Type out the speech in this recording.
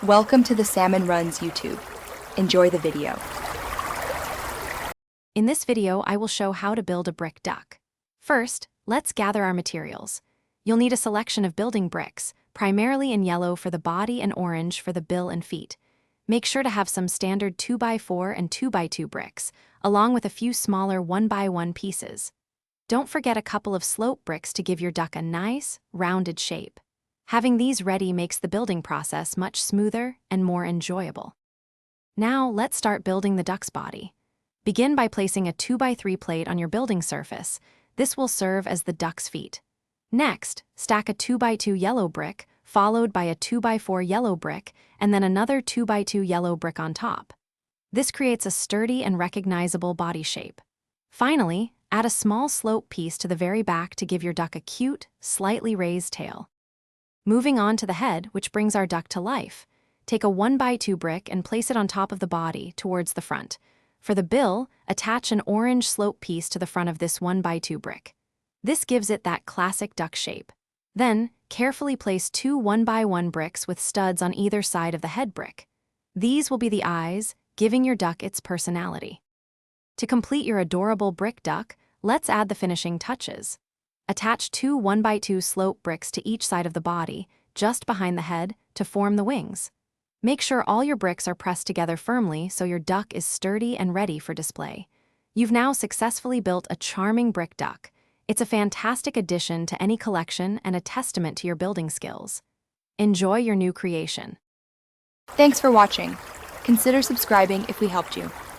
Welcome to the Salmon Runs YouTube. Enjoy the video. In this video, I will show how to build a brick duck. First, let's gather our materials. You'll need a selection of building bricks, primarily in yellow for the body and orange for the bill and feet. Make sure to have some standard 2x4 and 2x2 bricks, along with a few smaller 1x1 pieces. Don't forget a couple of slope bricks to give your duck a nice, rounded shape. Having these ready makes the building process much smoother and more enjoyable. Now, let's start building the duck's body. Begin by placing a 2x3 plate on your building surface. This will serve as the duck's feet. Next, stack a 2x2 yellow brick, followed by a 2x4 yellow brick, and then another 2x2 yellow brick on top. This creates a sturdy and recognizable body shape. Finally, add a small slope piece to the very back to give your duck a cute, slightly raised tail. Moving on to the head, which brings our duck to life. Take a 1x2 brick and place it on top of the body, towards the front. For the bill, attach an orange slope piece to the front of this 1x2 brick. This gives it that classic duck shape. Then, carefully place two 1x1 bricks with studs on either side of the head brick. These will be the eyes, giving your duck its personality. To complete your adorable brick duck, let's add the finishing touches. Attach two 1x2 slope bricks to each side of the body, just behind the head, to form the wings. Make sure all your bricks are pressed together firmly so your duck is sturdy and ready for display. You've now successfully built a charming brick duck. It's a fantastic addition to any collection and a testament to your building skills. Enjoy your new creation. Thanks for watching. Consider subscribing if we helped you.